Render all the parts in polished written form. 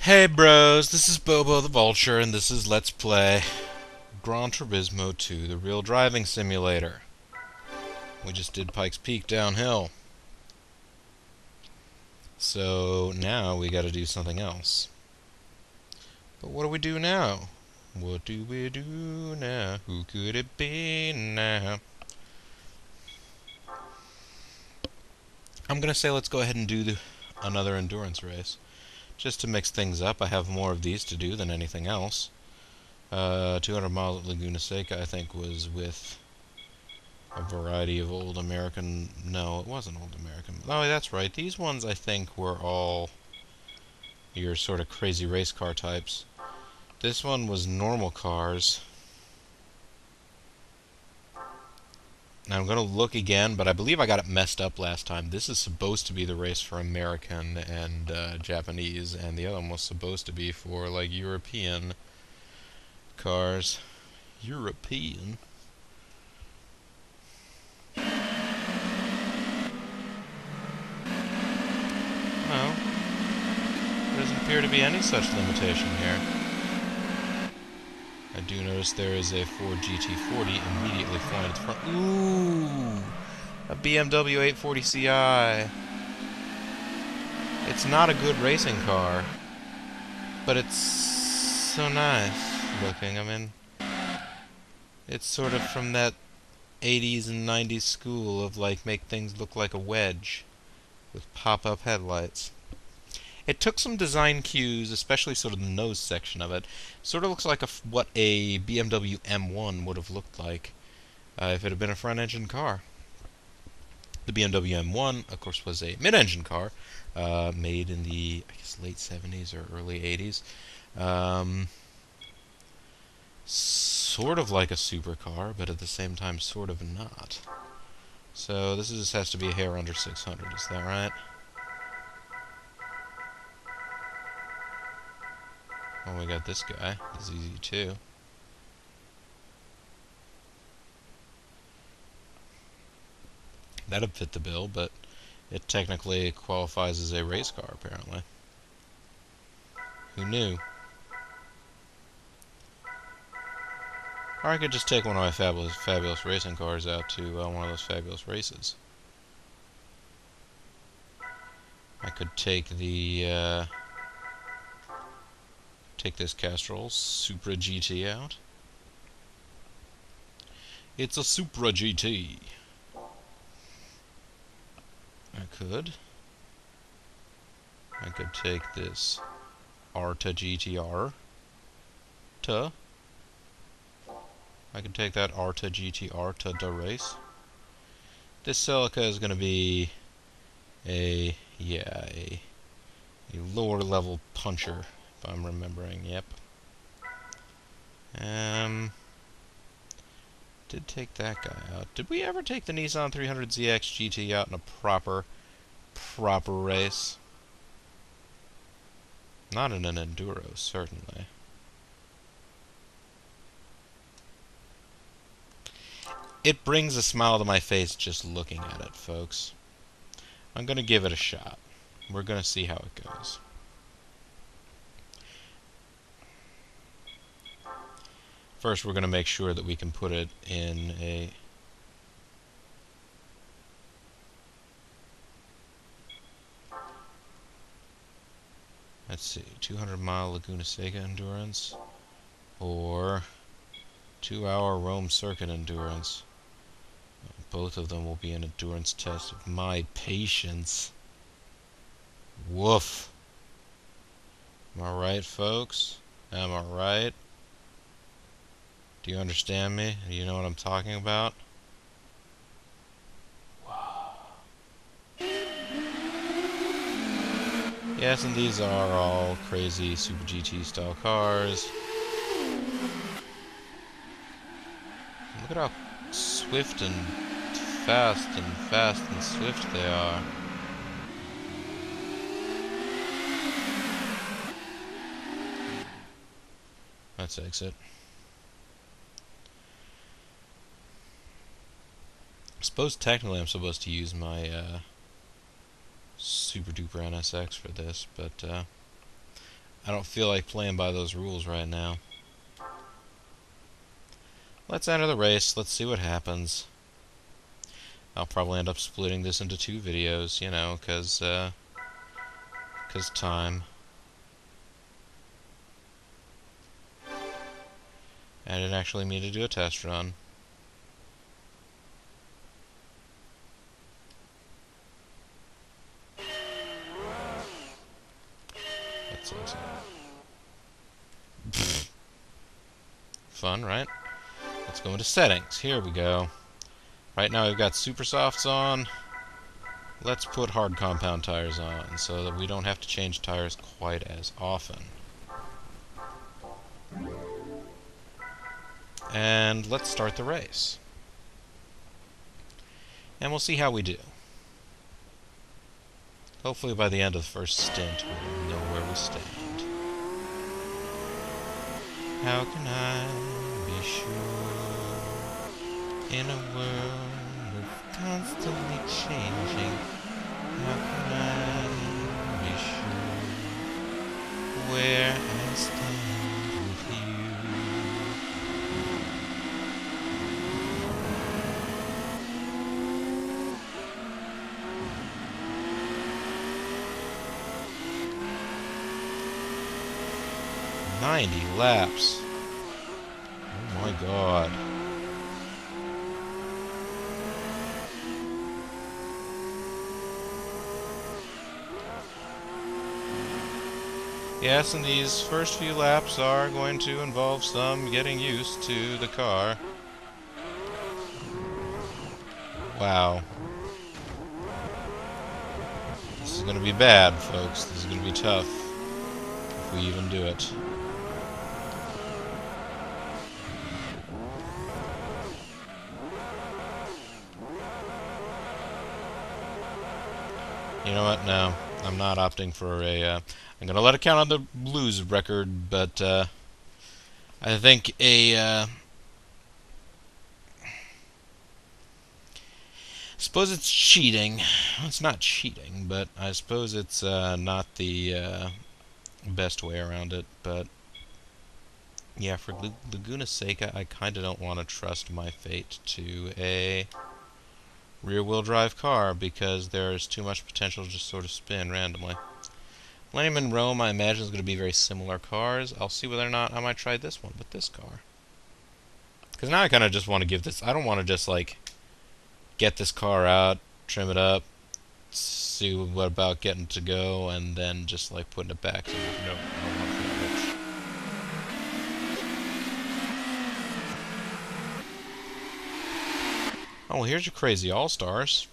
Hey bros, this is Bobo the Vulture, and this is Let's Play Gran Turismo 2, the real driving simulator. We just did Pikes Peak downhill. So now we gotta do something else. But what do we do now? What do we do now? Who could it be now? I'm gonna say let's go ahead and do another endurance race. Just to mix things up, I have more of these to do than anything else. 200 miles at Laguna Seca, I think, was with a variety of old American... No, it wasn't old American. Oh, that's right. These ones, I think, were all your sort of crazy race car types. This one was normal cars. Now I'm going to look again, but I believe I got it messed up last time. This is supposed to be the race for American and Japanese, and the other one was supposed to be for, like, European cars. European? Well, there doesn't appear to be any such limitation here. I do notice there is a Ford GT40 immediately flying at the front. Ooh! A BMW 840 Ci. It's not a good racing car, but it's so nice looking. I mean, it's sort of from that 80s and 90s school of, like, make things look like a wedge with pop-up headlights. It took some design cues, especially sort of the nose section of it. Sort of looks like what a BMW M1 would have looked like if it had been a front-engine car. The BMW M1, of course, was a mid-engine car made in the, I guess, late 70s or early 80s. Sort of like a supercar, but at the same time, sort of not. So this just has to be a hair under 600, is that right? Oh, we got this guy. He's easy too. That'd fit the bill, but it technically qualifies as a race car, apparently. Who knew? Or I could just take one of my fabulous racing cars out to one of those fabulous races. I could take the take this Castrol Supra GT out. It's a Supra GT. I could take this Arta GTR. I could take that Arta GTR to race. This Celica is going to be a lower level puncher, if I'm remembering. Yep. Did take that guy out. Did we ever take the Nissan 300ZX GT out in a proper race? Not in an enduro, certainly. It brings a smile to my face just looking at it, folks. I'm gonna give it a shot. We're gonna see how it goes. First, we're gonna make sure that we can put it in a... Let's see, 200-mile Laguna Seca endurance, or 2-hour Rome Circuit endurance. Both of them will be an endurance test of my patience. Woof. Am I right, folks? Am I right? Do you understand me? Do you know what I'm talking about? Yes, and these are all crazy Super GT style cars. Look at how swift and fast and swift they are. Let's exit. I suppose technically I'm supposed to use my Super Duper NSX for this, but I don't feel like playing by those rules right now. Let's enter the race. Let's see what happens. I'll probably end up splitting this into 2 videos, you know, 'cause time. I didn't actually mean to do a test run. That's awesome. Fun, right? Let's go into settings. Here we go. Right now we've got super softs on. Let's put hard compound tires on so that we don't have to change tires quite as often. And let's start the race. And we'll see how we do. Hopefully by the end of the first stint we'll know where we stand. How can I be sure in a world of constantly changing? How can I be sure where I stand with you? 90 laps. Oh my god. Yes, and these first few laps are going to involve some getting used to the car. Wow. This is going to be bad, folks. This is going to be tough. If we even do it. You know what? No. I'm not opting for a... I'm going to let it count on the Blues record, but I think I suppose it's cheating. Well, it's not cheating, but I suppose it's not the best way around it. But yeah, for Laguna Seca, I kind of don't want to trust my fate to a rear-wheel drive car because there's too much potential to just sort of spin randomly. Millennium and Rome, I imagine, is going to be very similar cars. I'll see whether or not I might try this one with this car. Because now I kind of just want to give this... I don't want to just, like, get this car out, trim it up, see what about getting to go, and then just, like, putting it back. So, no, I don't want to feel rich. Oh, well, here's your crazy all-stars.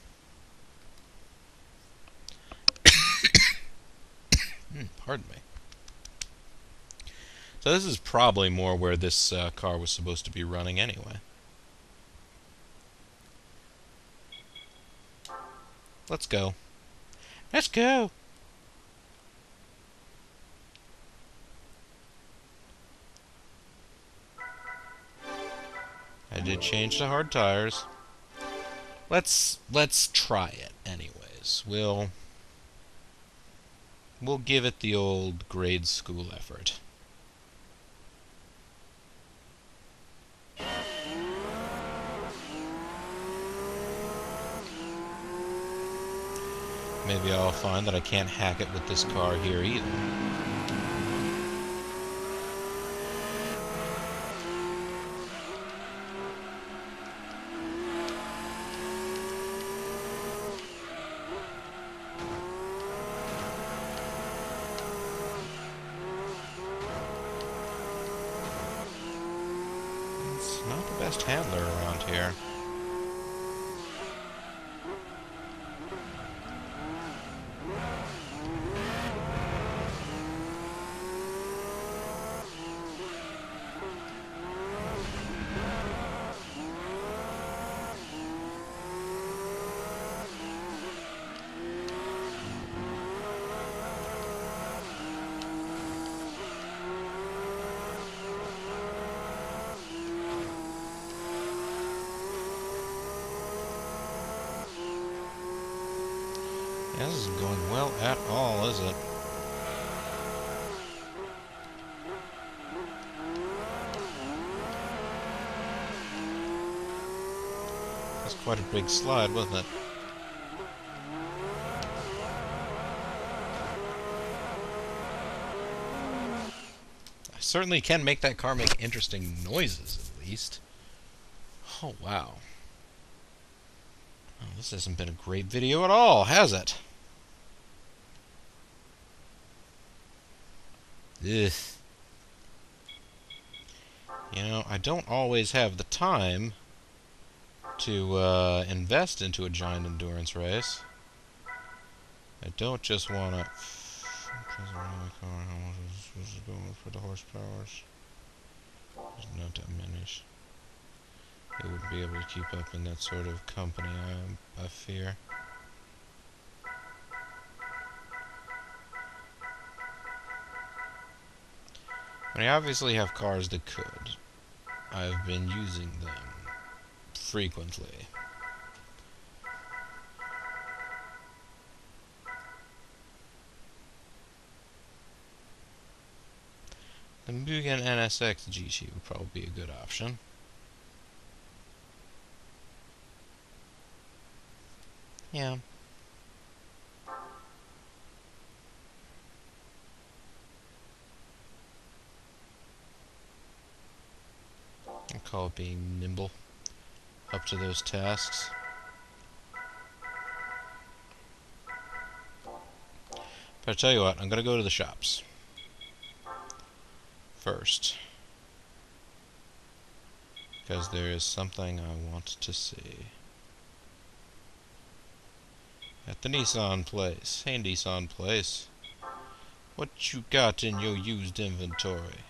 Pardon me. So this is probably more where this car was supposed to be running anyway. Let's go. Let's go! I did change to hard tires. Let's try it anyways. We'll give it the old grade school effort. Maybe I'll find that I can't hack it with this car here either. Not the best handler around here. Yeah, this isn't going well at all, is it? That's quite a big slide, wasn't it? I certainly can make that car make interesting noises, at least. Oh, wow. Well, this hasn't been a great video at all, has it? Ugh. You know, I don't always have the time to invest into a giant endurance race. I don't just want to... for the horsepowers. There's no diminish. It wouldn't be able to keep up in that sort of company, I fear. I obviously have cars that could. I've been using them frequently. The Mugen NSX GT would probably be a good option. Yeah. I call it being nimble, up to those tasks. But I tell you what, I'm going to go to the shops first, because there is something I want to see. At the Nissan place. Hey, Nissan place. What you got in your used inventory?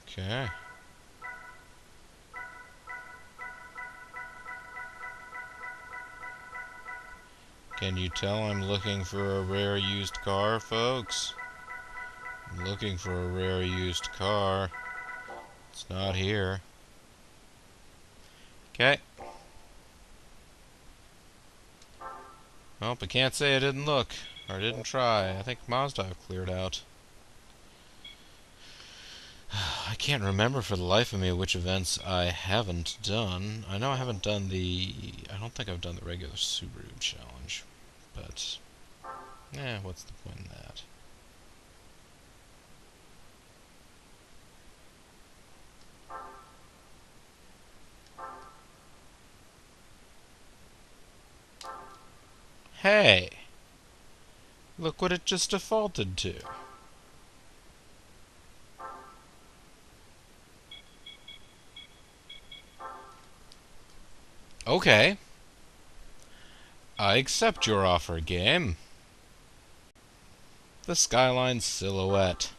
Okay. Can you tell I'm looking for a rare used car, folks? I'm looking for a rare used car. It's not here. Okay. Well, I can't say I didn't look, or didn't try. I think Mazda I've cleared out. I can't remember for the life of me which events I haven't done. I know I haven't done the... I don't think I've done the regular Subaru challenge. But... what's the point in that? Hey! Look what it just defaulted to. Okay. I accept your offer, game. The Skyline Silhouette.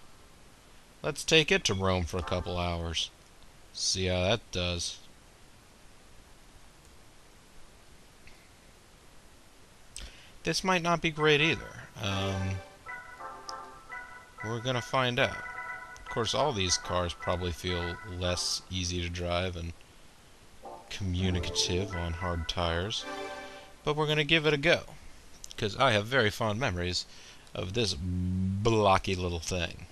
Let's take it to Rome for a couple hours. See how that does. This might not be great either. We're gonna find out. Of course, all these cars probably feel less easy to drive and communicative on hard tires. But we're gonna give it a go. Because I have very fond memories of this blocky little thing.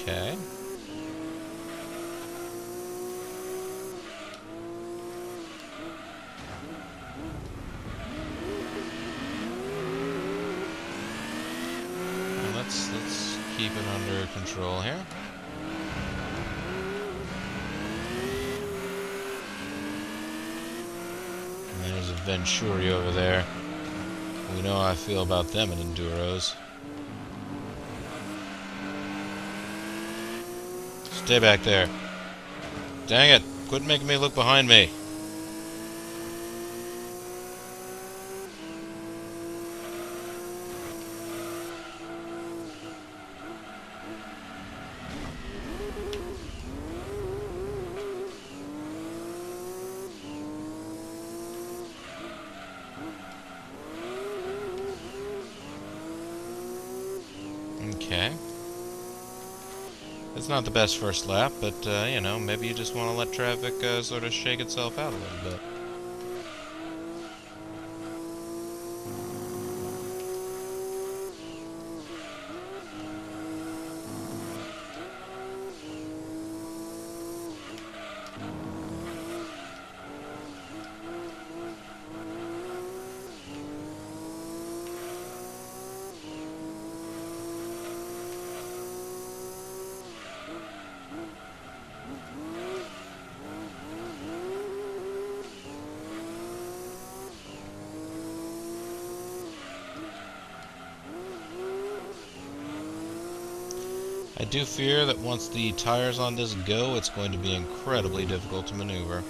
Okay. And let's keep it under control here. And there's a Venturi over there. We know how I feel about them in Enduros. Stay back there. Dang it! Quit making me look behind me. Okay. It's not the best first lap, but, you know, maybe you just want to let traffic sort of shake itself out a little bit. I do fear that once the tires on this go, it's going to be incredibly difficult to maneuver.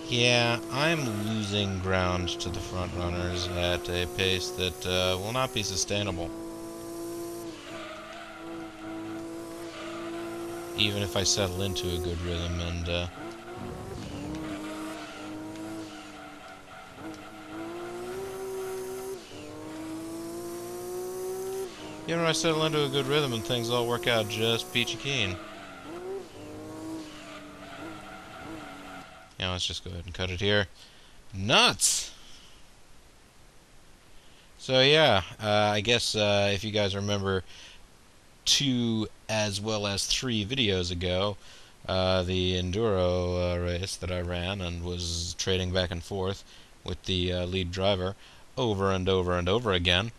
Yeah, I'm losing ground to the front runners at a pace that will not be sustainable. Even if I settle into a good rhythm and even if I settle into a good rhythm and things all work out just peachy keen. Yeah, let's just go ahead and cut it here. Nuts! So yeah, I guess if you guys remember 2 as well as 3 videos ago, the Enduro race that I ran and was trading back and forth with the lead driver over and over and over again.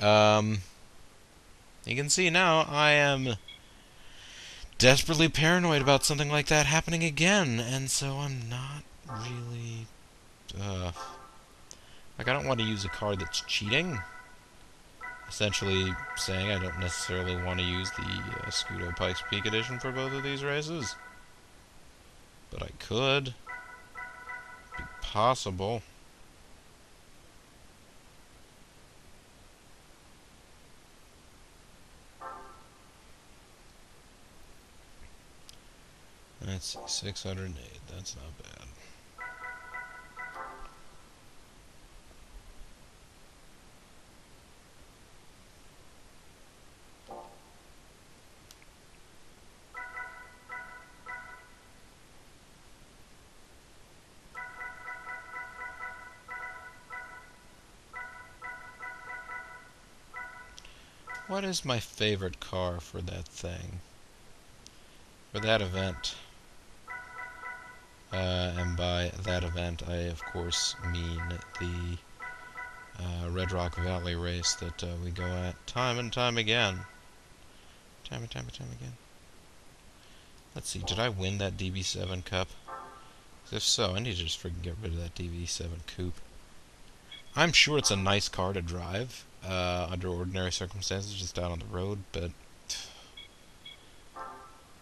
You can see now I am desperately paranoid about something like that happening again, and so I'm not really, like, I don't want to use a car that's cheating. Essentially saying I don't necessarily want to use the Scudo Pikes Peak Edition for both of these races. But I could. Be possible. That's 608. That's not bad. What is my favorite car for that thing? For that event. And by that event, I of course mean the Red Rock Valley race that we go at time and time again. Time and time and time again. Let's see, did I win that DB7 Cup? If so, I need to just freaking get rid of that DB7 Coupe. I'm sure it's a nice car to drive under ordinary circumstances, just out on the road, but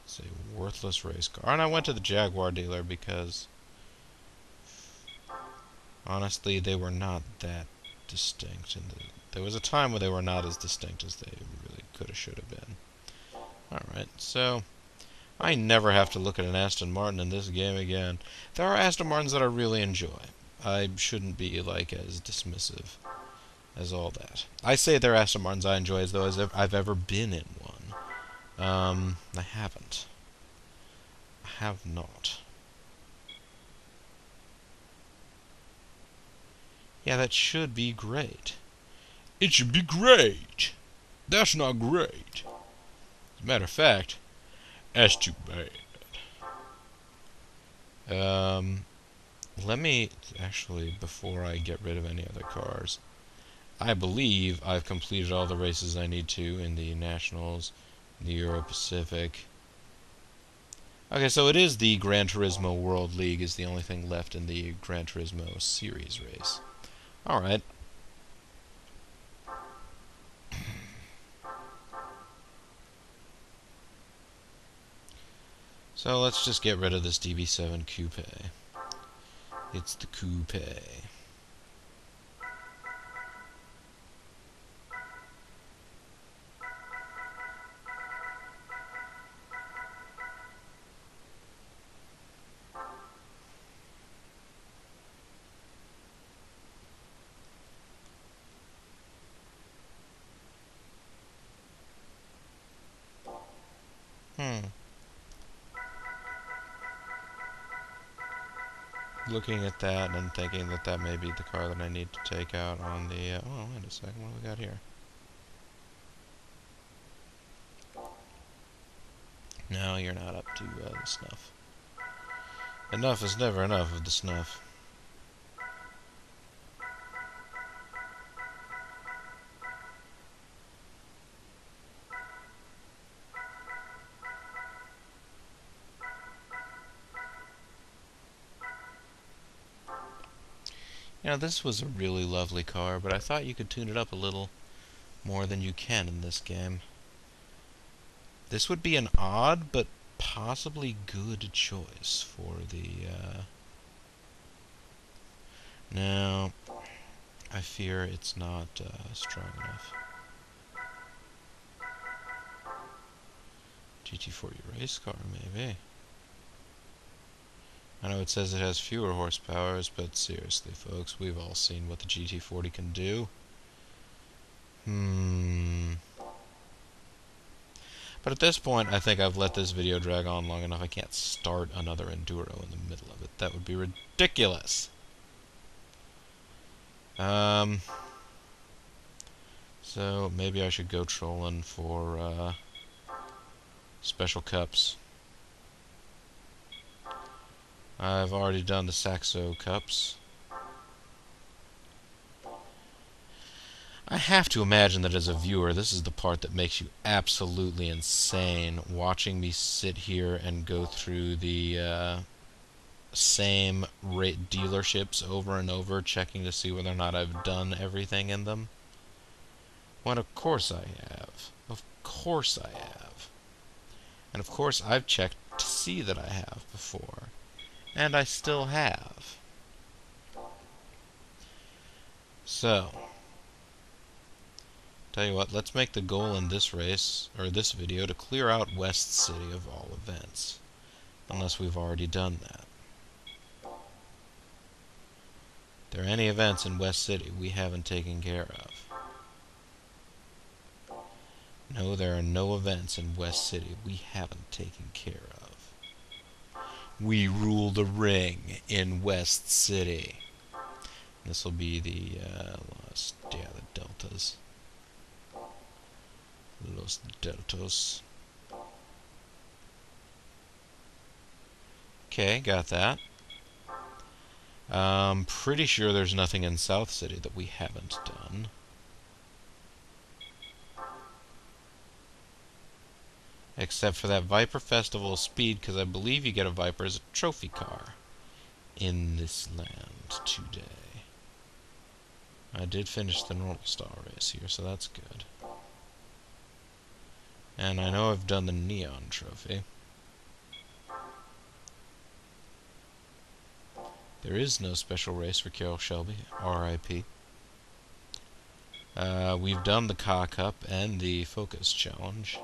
it's a worthless race car. And I went to the Jaguar dealer because, honestly, they were not that distinct. And there was a time where they were not as distinct as they really could have, should have been. Alright, so I never have to look at an Aston Martin in this game again. There are Aston Martins that I really enjoy. I shouldn't be, like, as dismissive as all that. I say they're Aston Martins I enjoy as though I've ever been in one. I haven't. I have not. Yeah, that should be great. It should be great! That's not great. As a matter of fact, that's too bad. Let me, actually, before I get rid of any other cars, I believe I've completed all the races I need to in the Nationals, the Euro Pacific. Okay, so it is the Gran Turismo World League is the only thing left in the Gran Turismo Series race. Alright. So let's just get rid of this DB7 Coupe. It's the Coupe. Looking at that and thinking that that may be the car that I need to take out on the... oh, wait a second, what do we got here? No, you're not up to the snuff. Enough is never enough of the snuff. You know, this was a really lovely car, but I thought you could tune it up a little more than you can in this game. This would be an odd, but possibly good choice for the, No, I fear it's not, strong enough. GT40 race car, maybe. I know it says it has fewer horsepowers, but seriously, folks, we've all seen what the GT40 can do. But at this point, I think I've let this video drag on long enough. I can't start another Enduro in the middle of it. That would be ridiculous. So maybe I should go trolling for, special cups. I've already done the Saxo Cups. I have to imagine that as a viewer, this is the part that makes you absolutely insane, watching me sit here and go through the same dealerships over and over, checking to see whether or not I've done everything in them. When of course I have. Of course I have. And of course I've checked to see that I have before. And I still have. So, tell you what, let's make the goal in this race, or this video, to clear out West City of all events. Unless we've already done that. If there are any events in West City we haven't taken care of. No, there are no events in West City we haven't taken care of. We rule the ring in West City. This will be the, the deltas. Los Deltos. Okay, got that. Pretty sure there's nothing in South City that we haven't done. Except for that Viper Festival Speed, because I believe you get a Viper as a trophy car in this land today. I did finish the normal style race here, so that's good. And I know I've done the Neon Trophy. There is no special race for Carroll Shelby, R.I.P. We've done the Ka Cup and the Focus Challenge.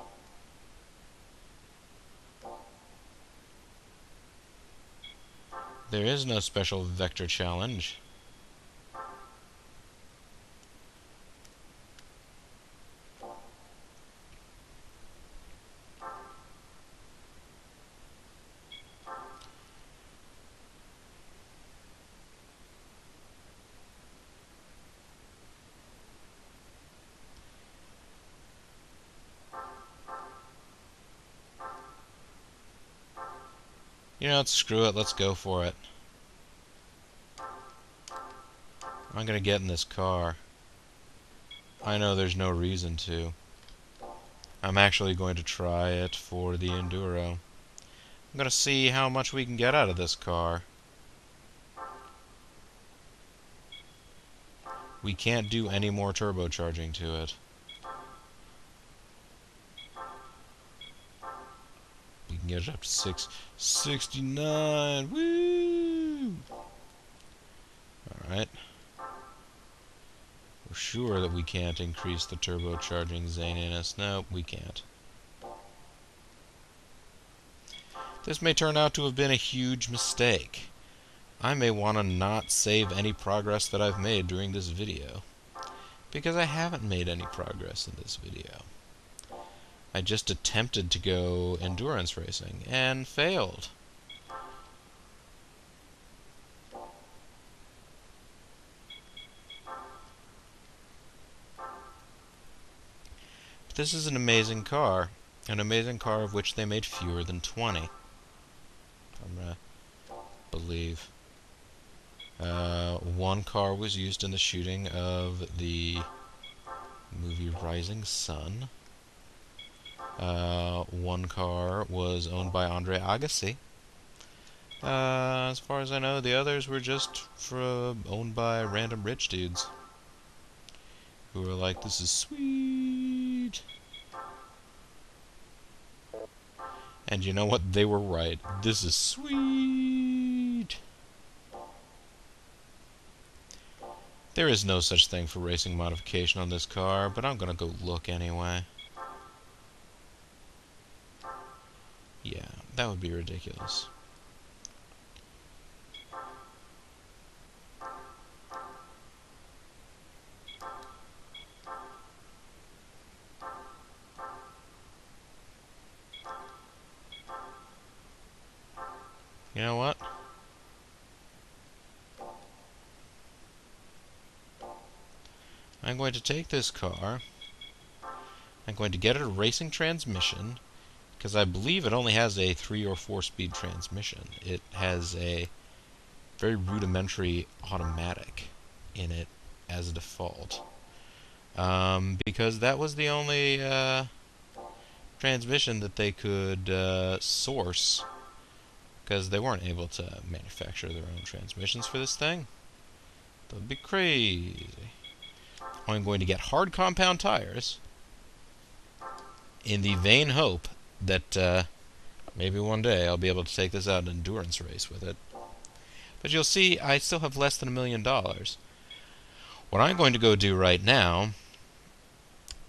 There is no special Vector Challenge. You know what, screw it, let's go for it. I'm gonna get in this car. I know there's no reason to. I'm actually going to try it for the Enduro. I'm gonna see how much we can get out of this car. We can't do any more turbocharging to it. We can get it up to 669. Woo! Alright. We're sure that we can't increase the turbocharging zaniness. Nope, we can't. This may turn out to have been a huge mistake. I may want to not save any progress that I've made during this video, because I haven't made any progress in this video. I just attempted to go endurance racing and failed. But this is an amazing car of which they made fewer than 20. I'm gonna believe. One car was used in the shooting of the movie Rising Sun. One car was owned by Andre Agassi. As far as I know, the others were just owned by random rich dudes who were like, this is sweet. And you know what? They were right. This is sweet. There is no such thing for racing modification on this car, but I'm gonna go look anyway. Yeah, that would be ridiculous. You know what? I'm going to take this car. I'm going to get it a racing transmission, because I believe it only has a 3 or 4 speed transmission. It has a very rudimentary automatic in it as a default. Because that was the only transmission that they could source, because they weren't able to manufacture their own transmissions for this thing. That would be crazy. I'm going to get hard compound tires in the vain hope that maybe one day I'll be able to take this out in an endurance race with it. But you'll see, I still have less than $1 million. What I'm going to go do right now,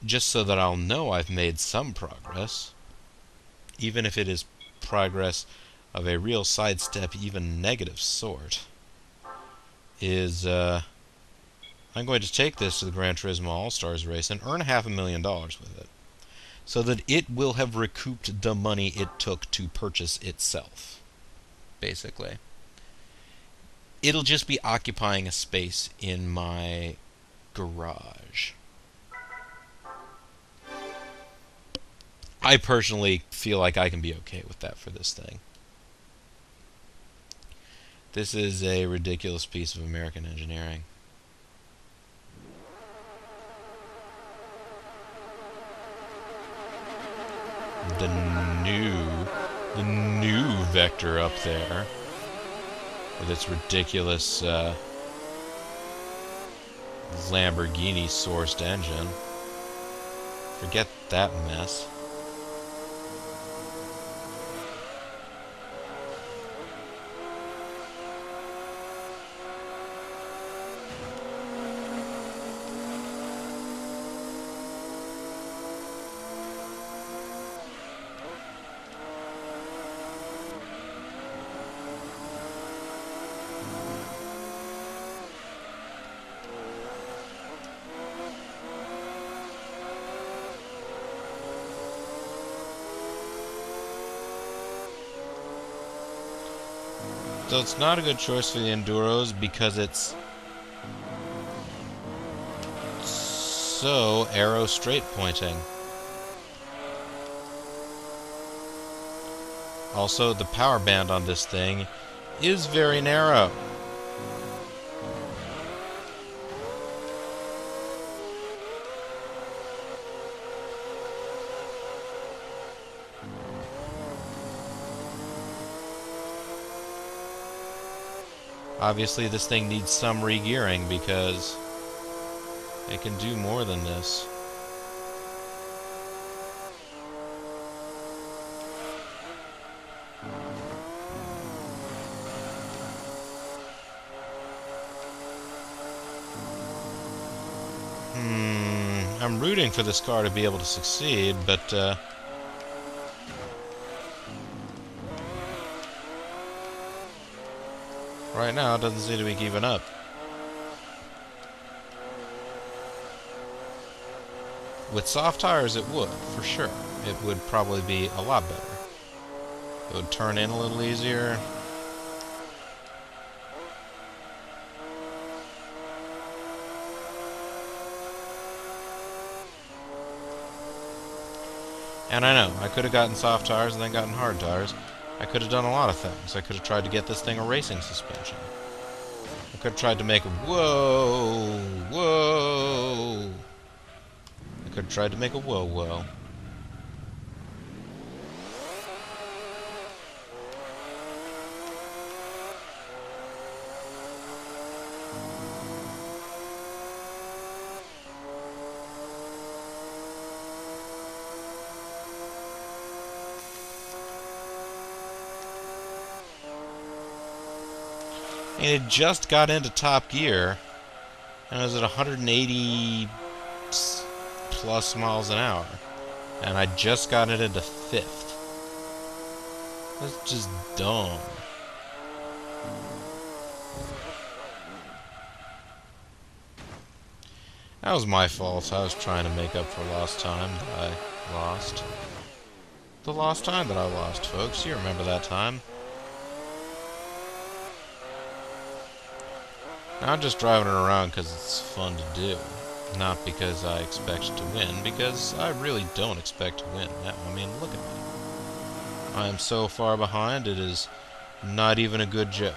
just so that I'll know I've made some progress, even if it is progress of a real sidestep, even negative sort, is I'm going to take this to the Gran Turismo All-Stars race and earn $500,000 with it, so that it will have recouped the money it took to purchase itself, basically. It'll just be occupying a space in my garage. I personally feel like I can be okay with that for this thing. This is a ridiculous piece of American engineering. The new Vector up there with its ridiculous Lamborghini-sourced engine. Forget that mess. So it's not a good choice for the Enduros because it's so arrow straight pointing. Also, the power band on this thing is very narrow. Obviously, this thing needs some re-gearing because it can do more than this. I'm rooting for this car to be able to succeed, but right now it doesn't seem to be keeping up. With soft tires it would, for sure. It would probably be a lot better. It would turn in a little easier. And I know, I could have gotten soft tires and then gotten hard tires. I could have done a lot of things. I could have tried to get this thing a racing suspension. I could have tried to make a whoa, whoa. I could have tried to make a whoa, whoa. And it just got into top gear, and it was at 180 plus miles an hour, and I just got it into 5th. That's just dumb. That was my fault. I was trying to make up for lost time that I lost. The lost time that I lost, folks. You remember that time. Now I'm just driving it around because it's fun to do. Not because I expect to win, because I really don't expect to win. I mean, look at me. I am so far behind, it is not even a good joke.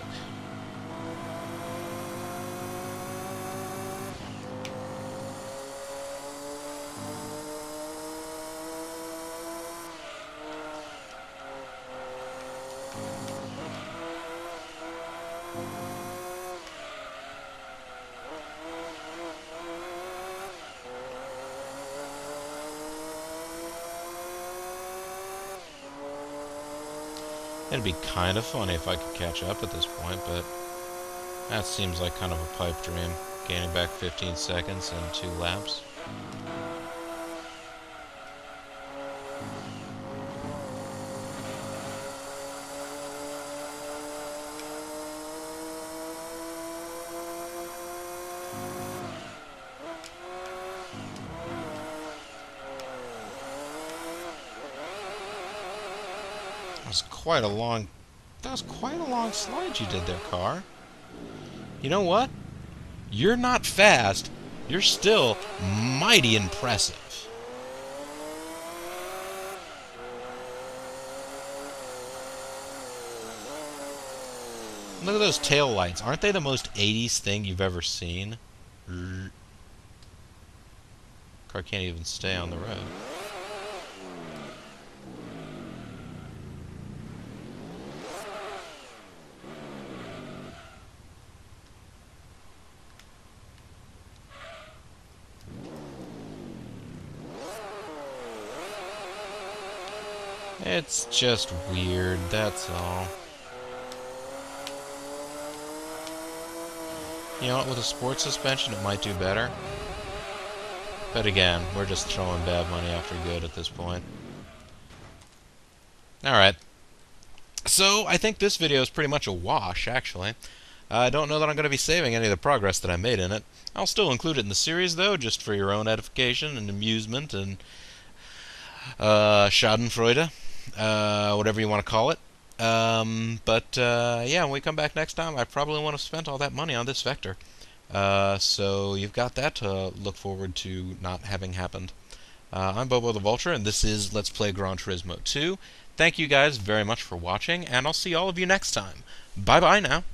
It'd be kind of funny if I could catch up at this point, but that seems like kind of a pipe dream. Gaining back 15 seconds in 2 laps. That was quite a long slide you did there, car. You know what? You're not fast. You're still mighty impressive. Look at those tail lights. Aren't they the most 80s thing you've ever seen? Car can't even stay on the road. It's just weird, that's all. You know what, with a sports suspension it might do better. But again, we're just throwing bad money after good at this point. Alright. So, I think this video is pretty much a wash, actually. I don't know that I'm going to be saving any of the progress that I made in it. I'll still include it in the series, though, just for your own edification and amusement and schadenfreude. Whatever you want to call it. Yeah, when we come back next time, I probably won't have spent all that money on this Vector. So you've got that to look forward to not having happened. I'm Bobo the Vulture, and this is Let's Play Gran Turismo 2. Thank you guys very much for watching, and I'll see all of you next time. Bye-bye now.